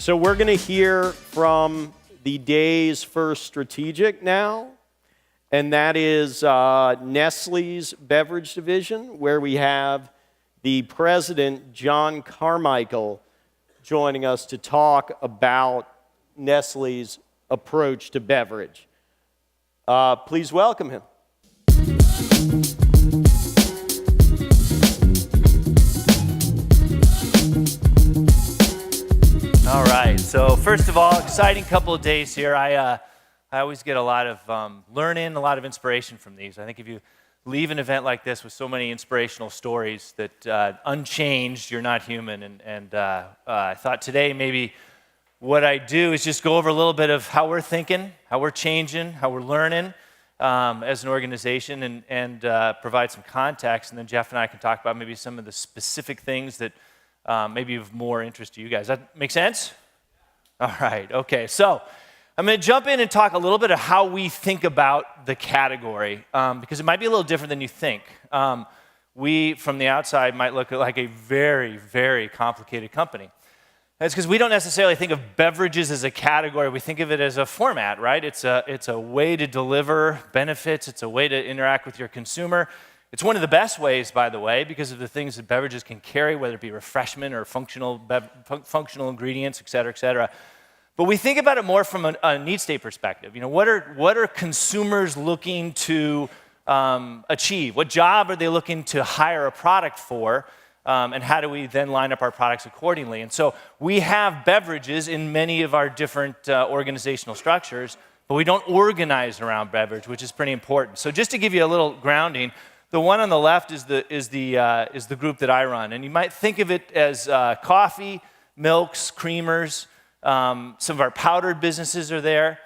So we're going to hear from the day's first strategic now, and that is Nestle's Beverage Division, where we have the president, John Carmichael, joining us to talk about Nestle's approach to beverage. Please welcome him. All right, so first of all, exciting couple of days here. I always get a lot of learning, a lot of inspiration from these. I think if you leave an event like this with so many inspirational stories that unchanged, you're not human. And I thought today maybe what I do is just go over a little bit of how we're thinking, how we're changing, how we're learning as an organization, and provide some context. And then Jeff and I can talk about maybe some of the specific things that maybe of more interest to you guys. That make sense? All right, okay. So I'm going to jump in and talk a little bit of how we think about the category, because it might be a little different than you think. We, from the outside, might look like a very, very complicated company. That's because we don't necessarily think of beverages as a category. We think of it as a format, right? It's a way to deliver benefits. It's a way to interact with your consumer. It's one of the best ways, by the way, because of the things that beverages can carry, whether it be refreshment or functional ingredients, et cetera, et cetera. But we think about it more from a need state perspective. You know, what are consumers looking to achieve? What job are they looking to hire a product for? And how do we then line up our products accordingly? And so we have beverages in many of our different organizational structures, but we don't organize around beverage, which is pretty important. So just to give you a little grounding, the one on the left is the group that I run, and you might think of it as coffee, milks, creamers. Some of our powdered businesses are there.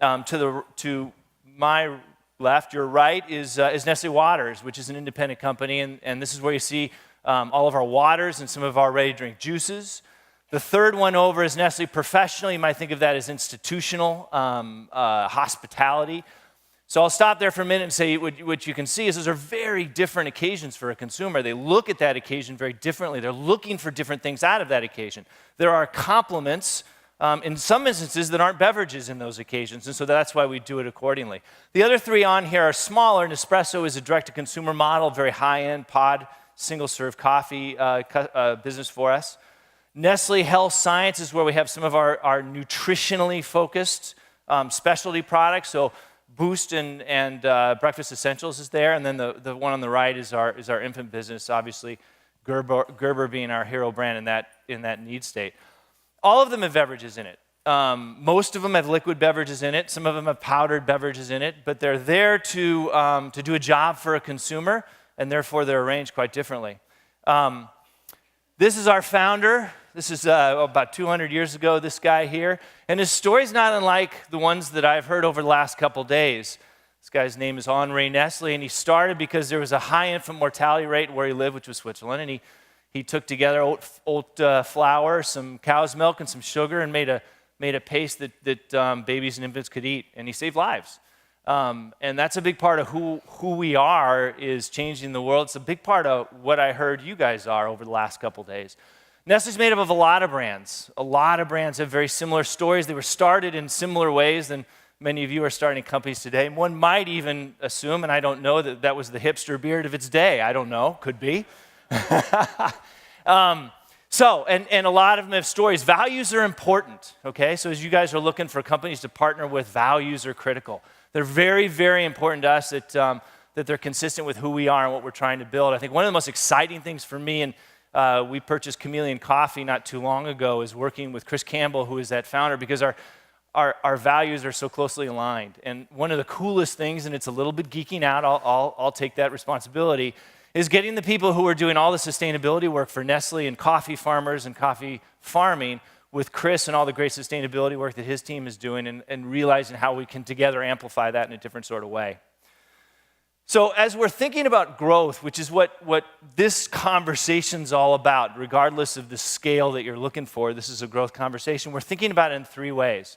To my left, your right, is Nestle Waters, which is an independent company, and this is where you see all of our waters and some of our ready-to-drink juices. The third one over is Nestle Professional. You might think of that as institutional hospitality. So I'll stop there for a minute and say what you can see is those are very different occasions for a consumer. They look at that occasion very differently. They're looking for different things out of that occasion. There are complements in some instances that aren't beverages in those occasions, and so that's why we do it accordingly. The other three on here are smaller. Nespresso is a direct-to-consumer model, very high-end pod, single-serve coffee business for us. Nestle Health Science is where we have some of our nutritionally focused specialty products. So Boost and Breakfast Essentials is there, and then the one on the right is our infant business, obviously Gerber being our hero brand in that need state. All of them have beverages in it. Most of them have liquid beverages in it. Some of them have powdered beverages in it, but they're there to do a job for a consumer, and therefore they're arranged quite differently. This is our founder. This is about 200 years ago, this guy here. And his story's not unlike the ones that I've heard over the last couple days. This guy's name is Henri Nestle, and he started because there was a high infant mortality rate where he lived, which was Switzerland, and he took together oat flour, some cow's milk, and some sugar, and made a paste that babies and infants could eat, and he saved lives. And that's a big part of who we are, is changing the world. It's a big part of what I heard you guys are over the last couple days. Nestle's made up of a lot of brands. A lot of brands have very similar stories. They were started in similar ways than many of you are starting companies today. One might even assume, and I don't know, that was the hipster beard of its day. I don't know, could be. So, and a lot of them have stories. Values are important, okay? So as you guys are looking for companies to partner with, values are critical. They're very, very important to us that they're consistent with who we are and what we're trying to build. I think one of the most exciting things for me, and we purchased Chameleon coffee not too long ago, is working with Chris Campbell, who is that founder, because our values are so closely aligned. And one of the coolest things, and it's a little bit geeking out, I'll take that responsibility, is getting the people who are doing all the sustainability work for Nestle and coffee farmers and coffee farming with Chris and all the great sustainability work that his team is doing, and realizing how we can together amplify that in a different sort of way. So as we're thinking about growth, which is what this conversation's all about, regardless of the scale that you're looking for, this is a growth conversation, we're thinking about it in three ways.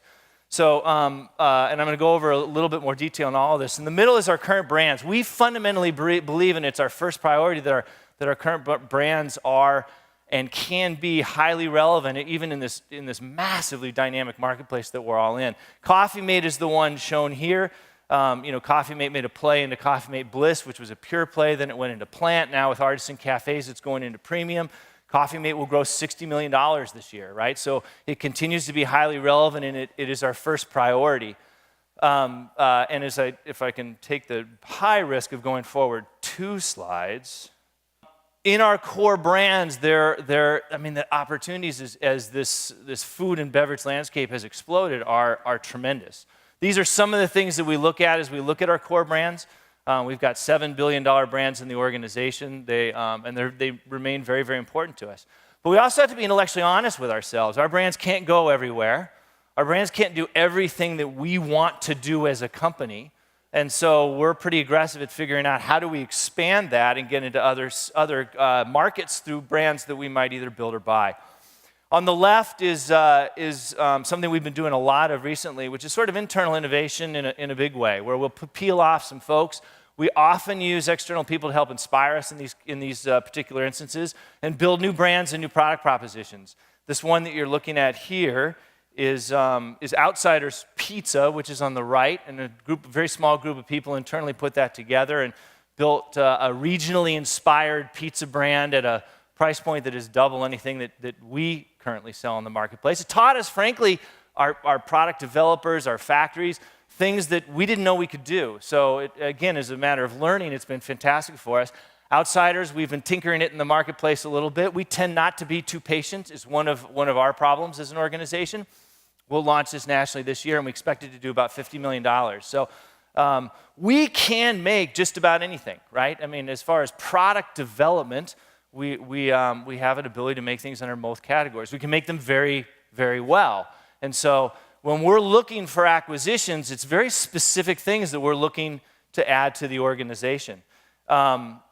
So, and I'm going to go over a little bit more detail on all of this. In the middle is our current brands. We fundamentally believe, and it's our first priority, that our current brands are and can be highly relevant even in this massively dynamic marketplace that we're all in. Coffee Mate is the one shown here. Coffee Mate made a play into Coffee Mate Bliss, which was a pure play. Then it went into plant. Now with Artisan Cafes, it's going into premium. Coffee Mate will grow $60 million this year, right? So it continues to be highly relevant, and it is our first priority. And if I can take the high risk of going forward 2 slides. In our core brands, the opportunities as this food and beverage landscape has exploded are tremendous. These are some of the things that we look at as we look at our core brands. We've got $7 billion brands in the organization. They remain very, very important to us. But we also have to be intellectually honest with ourselves. Our brands can't go everywhere. Our brands can't do everything that we want to do as a company. And so we're pretty aggressive at figuring out how do we expand that and get into other markets through brands that we might either build or buy. On the left is something we've been doing a lot of recently, which is sort of internal innovation in a big way, where we'll peel off some folks. We often use external people to help inspire us in these particular instances and build new brands and new product propositions. This one that you're looking at here is Outsiders Pizza, which is on the right, and a very small group of people internally put that together and built a regionally inspired pizza brand at a price point that is double anything that we currently sell in the marketplace. It taught us, frankly, our product developers, our factories, things that we didn't know we could do. So it, again, as a matter of learning, it's been fantastic for us. Outsiders, we've been tinkering it in the marketplace a little bit. We tend not to be too patient. It's one of our problems as an organization. We'll launch this nationally this year, and we expect it to do about $50 million. So we can make just about anything, right? I mean, as far as product development, we have an ability to make things under both categories. We can make them very, very well. And so when we're looking for acquisitions, it's very specific things that we're looking to add to the organization.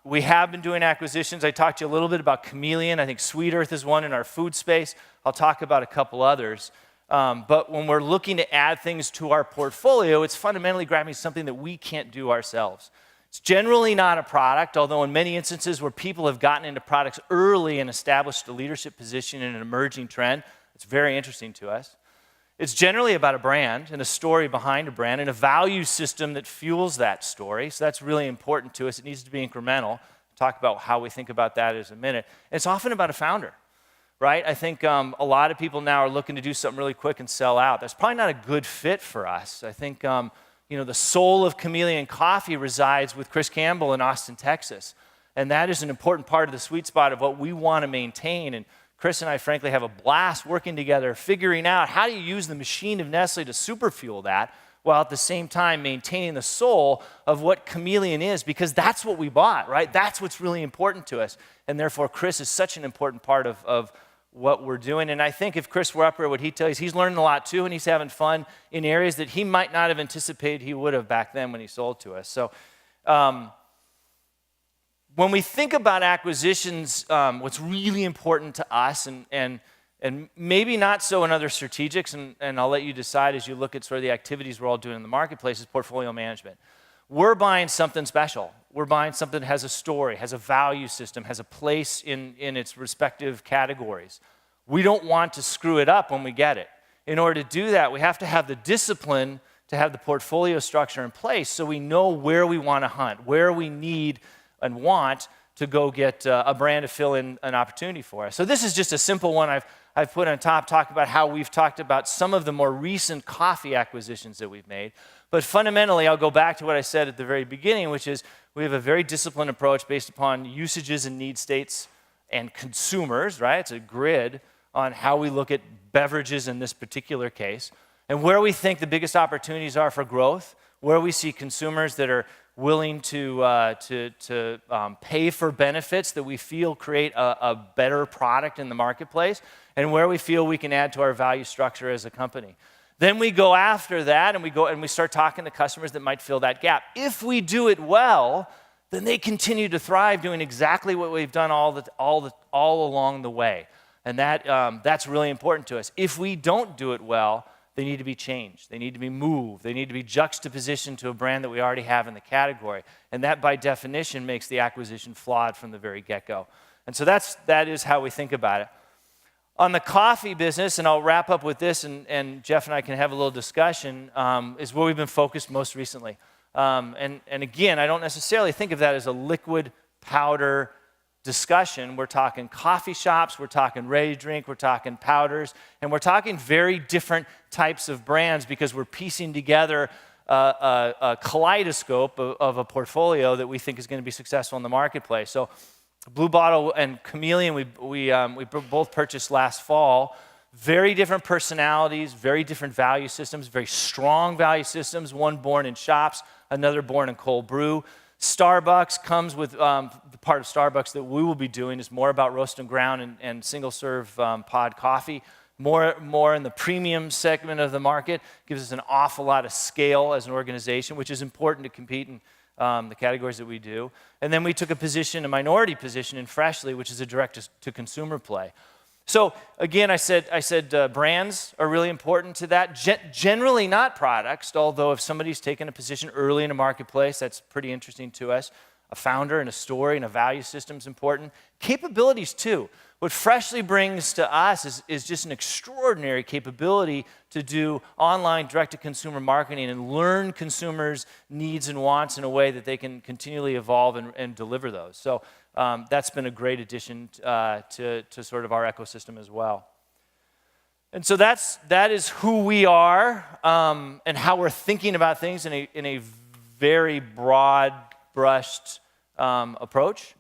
We have been doing acquisitions. I talked to you a little bit about Chameleon. I think Sweet Earth is one in our food space. I'll talk about a couple others. But when we're looking to add things to our portfolio, it's fundamentally grabbing something that we can't do ourselves. It's generally not a product, although in many instances where people have gotten into products early and established a leadership position in an emerging trend, it's very interesting to us. It's generally about a brand and a story behind a brand and a value system that fuels that story. So that's really important to us. It needs to be incremental. I'll talk about how we think about that in a minute. And it's often about a founder, right? I think a lot of people now are looking to do something really quick and sell out. That's probably not a good fit for us. I think the soul of Chameleon Coffee resides with Chris Campbell in Austin, Texas. And that is an important part of the sweet spot of what we want to maintain. And Chris and I, frankly, have a blast working together, figuring out how do you use the machine of Nestle to superfuel that, while at the same time maintaining the soul of what Chameleon is, because that's what we bought, right? That's what's really important to us. And therefore, Chris is such an important part of what we're doing. And I think if Chris were up here, what he'd tell you is he's learning a lot too, and he's having fun in areas that he might not have anticipated he would have back then when he sold to us. So when we think about acquisitions, what's really important to us, and maybe not so in other strategics, and I'll let you decide as you look at sort of the activities we're all doing in the marketplace, is portfolio management. We're buying something special. We're buying something that has a story, has a value system, has a place in its respective categories. We don't want to screw it up when we get it. In order to do that, we have to have the discipline to have the portfolio structure in place so we know where we want to hunt, where we need and want to go get a brand to fill in an opportunity for us. So this is just a simple one I've put on top, talk about how we've talked about some of the more recent coffee acquisitions that we've made. But fundamentally, I'll go back to what I said at the very beginning, which is we have a very disciplined approach based upon usages and need states and consumers, right? It's a grid on how we look at beverages in this particular case, and where we think the biggest opportunities are for growth, where we see consumers that are willing to pay for benefits that we feel create a better product in the marketplace, and where we feel we can add to our value structure as a company. Then we go after that, and we start talking to customers that might fill that gap. If we do it well, then they continue to thrive doing exactly what we've done all along the way. And that's really important to us. If we don't do it well, they need to be changed. They need to be moved. They need to be juxtapositioned to a brand that we already have in the category. And that, by definition, makes the acquisition flawed from the very get-go. And so that is how we think about it. On the coffee business, and I'll wrap up with this, and Jeff and I can have a little discussion, is where we've been focused most recently. And again, I don't necessarily think of that as a liquid powder discussion. We're talking coffee shops, we're talking ready to drink, we're talking powders, and we're talking very different types of brands because we're piecing together a kaleidoscope of a portfolio that we think is going to be successful in the marketplace. So Blue Bottle and Chameleon, we both purchased last fall. Very different personalities, very different value systems, very strong value systems, one born in shops, another born in Cold-Brew. Starbucks comes with, the part of Starbucks that we will be doing is more about roast and ground and single-serve pod coffee. More in the premium segment of the market, gives us an awful lot of scale as an organization, which is important to compete in the categories that we do. And then we took a minority position in Freshly, which is a direct-to-consumer play. So again, I said brands are really important to that. Generally not products, although if somebody's taken a position early in a marketplace, that's pretty interesting to us. A founder and a story and a value system is important. Capabilities too. What Freshly brings to us is just an extraordinary capability to do online direct-to-consumer marketing and learn consumers' needs and wants in a way that they can continually evolve and deliver those. So that's been a great addition to sort of our ecosystem as well. And so that is who we are and how we're thinking about things in a very broad-brushed approach.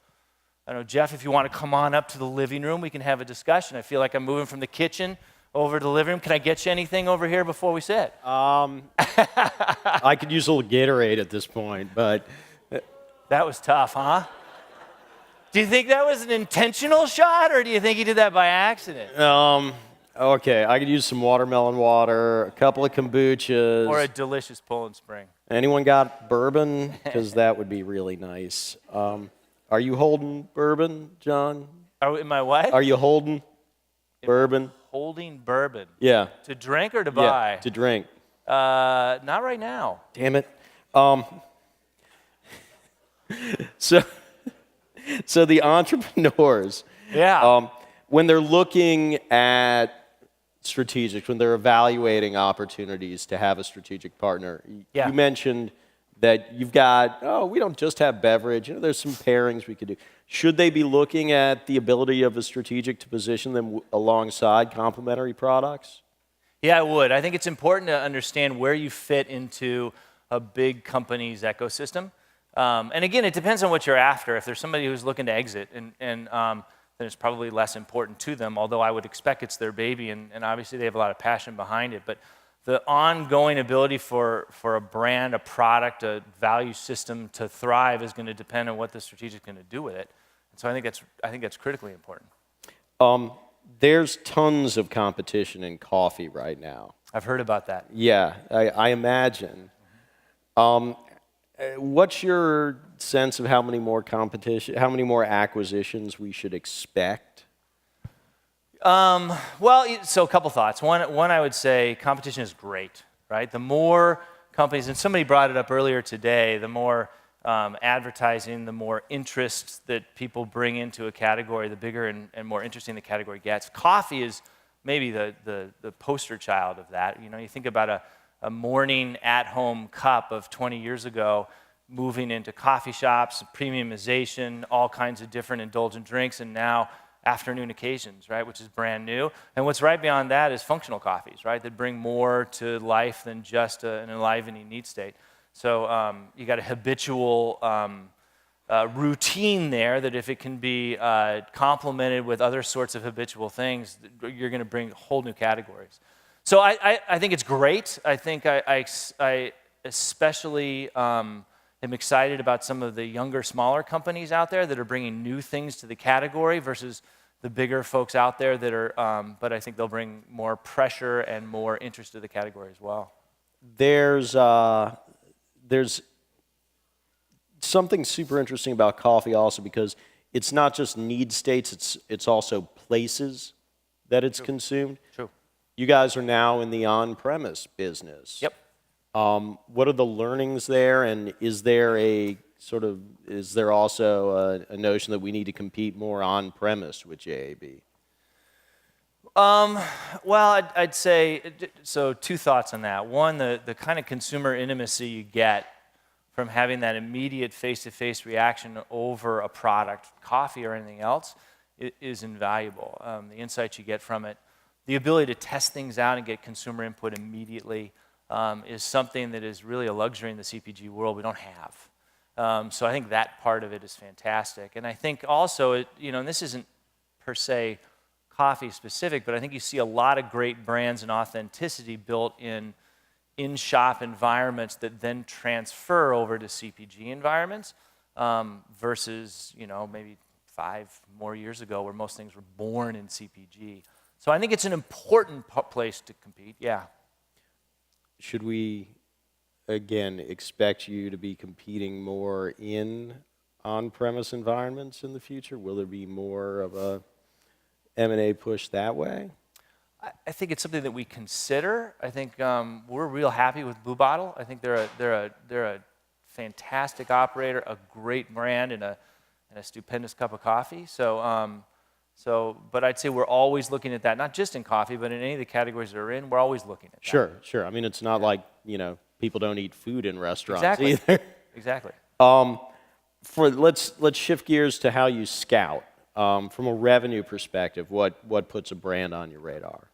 I don't know, Jeff, if you want to come on up to the living room, we can have a discussion. I feel like I'm moving from the kitchen over to the living room. Can I get you anything over here before we sit? I could use a little Gatorade at this point, but... That was tough, huh? Do you think that was an intentional shot, or do you think he did that by accident? Okay, I could use some watermelon water, a couple of kombuchas. Or a delicious Poland Spring. Anyone got bourbon? Because that would be really nice. Are you holding bourbon, John? Am I what? Are you holding bourbon? Holding bourbon? Yeah. To drink or to buy? Yeah, to drink. Not right now. Damn it. So the entrepreneurs, when they're looking at strategics, when they're evaluating opportunities to have a strategic partner, you mentioned that you've got, we don't just have beverage, there's some pairings we could do. Should they be looking at the ability of a strategic to position them alongside complementary products? Yeah, I would. I think it's important to understand where you fit into a big company's ecosystem. And again, it depends on what you're after. If there's somebody who's looking to exit, then it's probably less important to them, although I would expect it's their baby, and obviously they have a lot of passion behind it. But the ongoing ability for a brand, a product, a value system to thrive is going to depend on what the strategic is going to do with it. And so I think that's critically important. There's tons of competition in coffee right now. I've heard about that. Yeah, I imagine. What's your sense of how many more acquisitions we should expect? So a couple thoughts. One, I would say competition is great, right? The more companies, and somebody brought it up earlier today, the more advertising, the more interest that people bring into a category, the bigger and more interesting the category gets. Coffee is maybe the poster child of that. You think about a morning at-home cup of 20 years ago, moving into coffee shops, premiumization, all kinds of different indulgent drinks, and now afternoon occasions, right, which is brand new. And what's right beyond that is functional coffees, right, that bring more to life than just an enlivening need state. So you got a habitual routine there that if it can be complemented with other sorts of habitual things, you're going to bring whole new categories. So I think it's great. I think I especially am excited about some of the younger, smaller companies out there that are bringing new things to the category versus the bigger folks out there that are, but I think they'll bring more pressure and more interest to the category as well. There's something super interesting about coffee also because it's not just need states, it's also places that it's consumed. True. You guys are now in the on-premise business. Yep. What are the learnings there, and is there a sort of, is there also a notion that we need to compete more on-premise with JAB? Well, I'd say, so two thoughts on that. One, the kind of consumer intimacy you get from having that immediate face-to-face reaction over a product, coffee or anything else, is invaluable. The insights you get from it, the ability to test things out and get consumer input immediately is something that is really a luxury in the CPG world we don't have. So I think that part of it is fantastic. And I think also, and this isn't per se coffee specific, but I think you see a lot of great brands and authenticity built in-shop environments that then transfer over to CPG environments versus, maybe 5 more years ago where most things were born in CPG. So I think it's an important place to compete, yeah. Should we, again, expect you to be competing more in on-premise environments in the future? Will there be more of a M&A push that way? I think it's something that we consider. I think we're real happy with Blue Bottle. I think they're a fantastic operator, a great brand, and a stupendous cup of coffee. But I'd say we're always looking at that, not just in coffee, but in any of the categories that are in, we're always looking at that. Sure. I mean, it's not like, people don't eat food in restaurants either. Exactly. Let's shift gears to how you scout. From a revenue perspective, what puts a brand on your radar?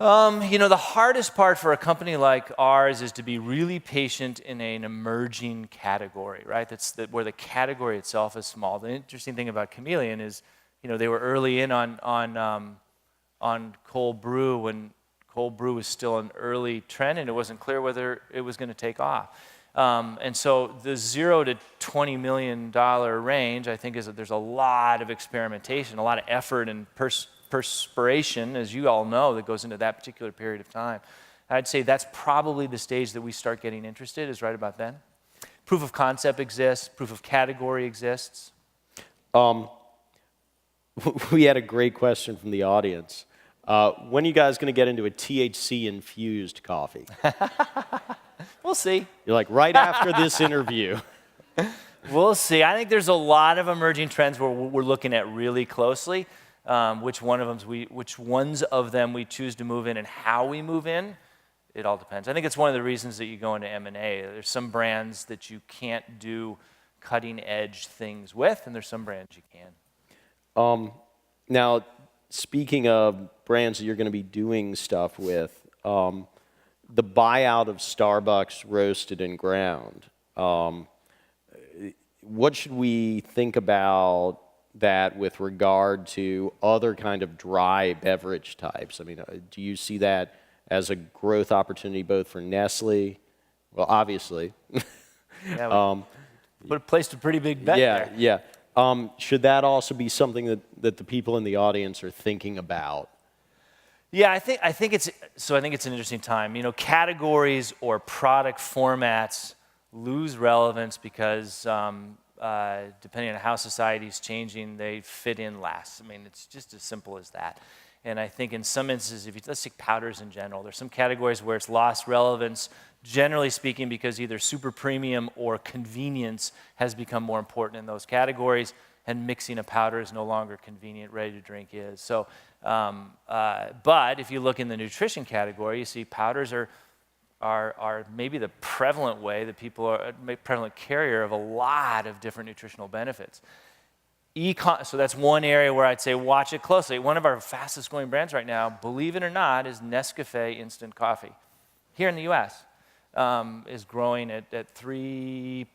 The hardest part for a company like ours is to be really patient in an emerging category, right? That's where the category itself is small. The interesting thing about Chameleon is, they were early in on Cold-Brew when Cold-Brew was still an early trend, and it wasn't clear whether it was going to take off. And so the $0 to $20 million range, I think, there's a lot of experimentation, a lot of effort and perspiration, as you all know, that goes into that particular period of time. I'd say that's probably the stage that we start getting interested, is right about then. Proof of concept exists, proof of category exists. We had a great question from the audience. When are you guys going to get into a THC-infused coffee? We'll see. You're like, right after this interview. We'll see. I think there's a lot of emerging trends where we're looking at really closely. Which ones of them we choose to move in and how we move in, it all depends. I think it's one of the reasons that you go into M&A. There's some brands that you can't do cutting-edge things with, and there's some brands you can. Now, speaking of brands that you're going to be doing stuff with, the buyout of Starbucks Roasted and Ground, what should we think about that with regard to other kind of dry beverage types? I mean, do you see that as a growth opportunity both for Nestle? Well, obviously. Yeah, placed a pretty big bet there. Yeah. Should that also be something that the people in the audience are thinking about? Yeah, I think it's an interesting time. Categories or product formats lose relevance because depending on how society is changing, they fit in less. I mean, it's just as simple as that. And I think in some instances, let's take powders in general, there's some categories where it's lost relevance, generally speaking, because either super premium or convenience has become more important in those categories, and mixing a powder is no longer convenient, ready to drink is. So, but if you look in the nutrition category, you see powders are maybe the prevalent way that people are, prevalent carrier of a lot of different nutritional benefits. So that's one area where I'd say watch it closely. One of our fastest growing brands right now, believe it or not, is Nescafé instant coffee. Here in the US, is growing at 3,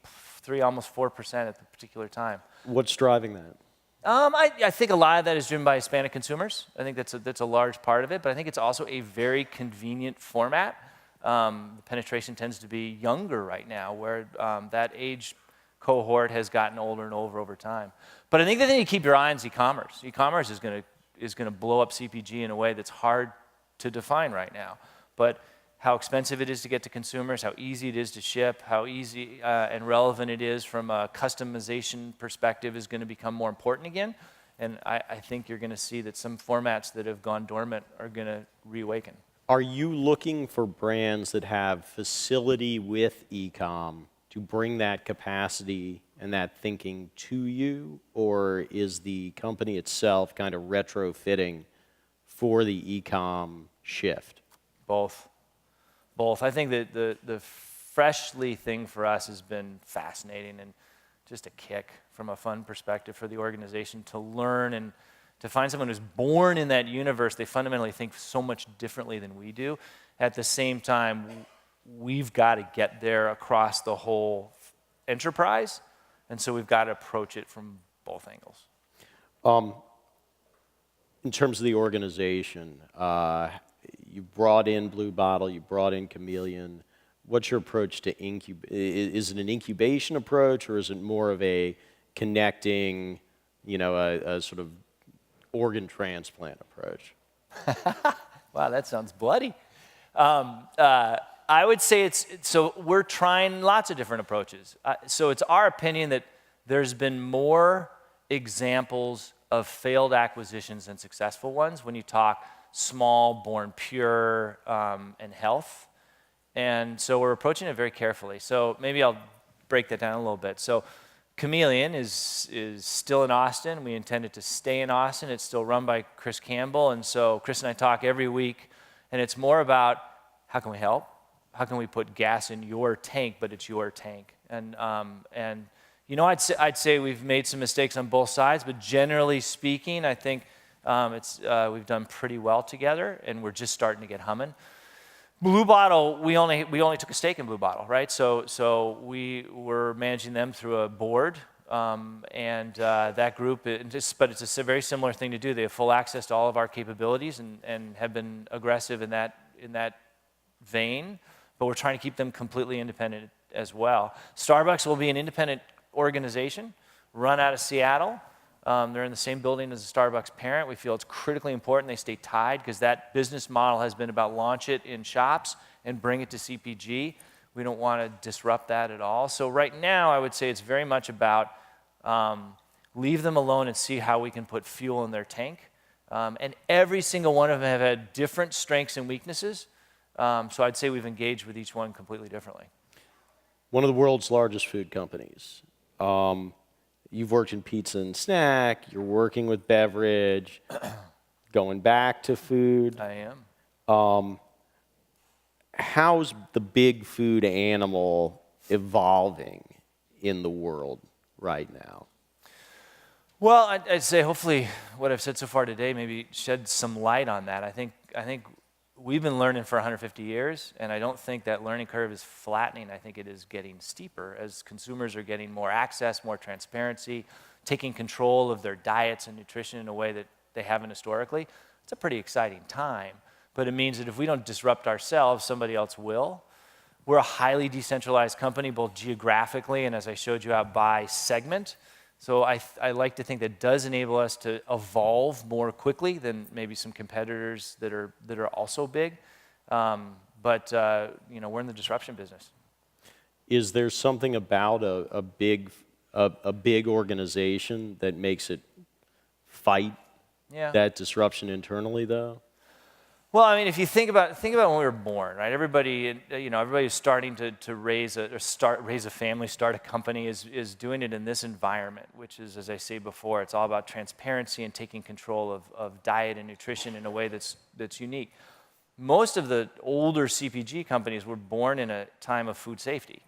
almost 4% at the particular time. What's driving that? I think a lot of that is driven by Hispanic consumers. I think that's a large part of it, but I think it's also a very convenient format. The penetration tends to be younger right now, where that age cohort has gotten older and older over time. But I think the thing you keep your eye on is e-commerce. E-commerce is going to blow up CPG in a way that's hard to define right now. But how expensive it is to get to consumers, how easy it is to ship, how easy and relevant it is from a customization perspective is going to become more important again. And I think you're going to see that some formats that have gone dormant are going to reawaken. Are you looking for brands that have facility with e-com to bring that capacity and that thinking to you, or is the company itself kind of retrofitting for the e-com shift? Both. I think that the Freshly thing for us has been fascinating and just a kick from a fun perspective for the organization to learn and to find someone who's born in that universe. They fundamentally think so much differently than we do. At the same time, we've got to get there across the whole enterprise, and so we've got to approach it from both angles. In terms of the organization, you brought in Blue Bottle, you brought in Chameleon. What's your approach to is it an incubation approach, or is it more of a connecting, a sort of organ transplant approach? Wow, that sounds bloody. I would say so we're trying lots of different approaches. So it's our opinion that there's been more examples of failed acquisitions than successful ones when you talk small, born pure, and health. And so we're approaching it very carefully. So maybe I'll break that down a little bit. So Chameleon is still in Austin. We intend it to stay in Austin. It's still run by Chris Campbell. And so Chris and I talk every week, and it's more about how can we help? How can we put gas in your tank, but it's your tank? And I'd say we've made some mistakes on both sides, but generally speaking, I think we've done pretty well together, and we're just starting to get humming. Blue Bottle, we only took a stake in Blue Bottle, right? So we were managing them through a board, and that group. But it's a very similar thing to do. They have full access to all of our capabilities and have been aggressive in that vein. But we're trying to keep them completely independent as well. Starbucks will be an independent organization, run out of Seattle. They're in the same building as the Starbucks parent. We feel it's critically important they stay tied because that business model has been about launch it in shops and bring it to CPG. We don't want to disrupt that at all. So right now, I would say it's very much about leave them alone and see how we can put fuel in their tank. And every single one of them have had different strengths and weaknesses. So I'd say we've engaged with each one completely differently. One of the world's largest food companies. You've worked in pizza and snack, you're working with beverage, going back to food. I am. How's the big food animal evolving in the world right now? Well, I'd say hopefully what I've said so far today maybe sheds some light on that. I think we've been learning for 150 years, and I don't think that learning curve is flattening. I think it is getting steeper as consumers are getting more access, more transparency, taking control of their diets and nutrition in a way that they haven't historically. It's a pretty exciting time, but it means that if we don't disrupt ourselves, somebody else will. We're a highly decentralized company, both geographically and, as I showed you out, by segment. So I like to think that does enable us to evolve more quickly than maybe some competitors that are also big. But we're in the disruption business. Is there something about a big organization that makes it fight that disruption internally, though? Well, I mean, if you think about when we were born, right? Everybody who's starting to raise a family, start a company is doing it in this environment, which is, as I say before, it's all about transparency and taking control of diet and nutrition in a way that's unique. Most of the older CPG companies were born in a time of food safety,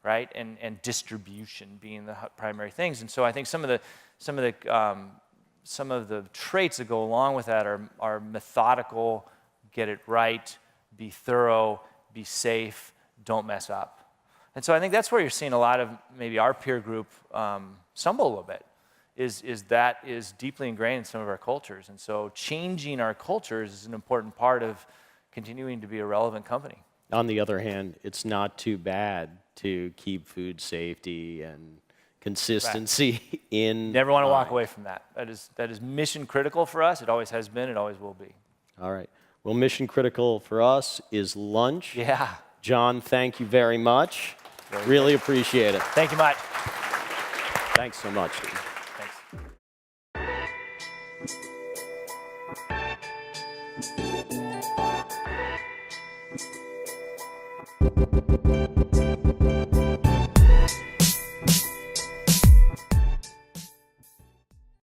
right? And distribution being the primary things. And so I think some of the traits that go along with that are methodical. Get it right, be thorough, be safe, don't mess up. And so I think that's where you're seeing a lot of maybe our peer group stumble a little bit, is that is deeply ingrained in some of our cultures. And so changing our cultures is an important part of continuing to be a relevant company. On the other hand, it's not too bad to keep food safety and consistency in Never want to walk away from that. That is mission critical for us. It always has been, it always will be. All right. Well, mission critical for us is lunch. Yeah. John, thank you very much. Really appreciate it. Thank you much. Thanks so much, Steve. Thanks.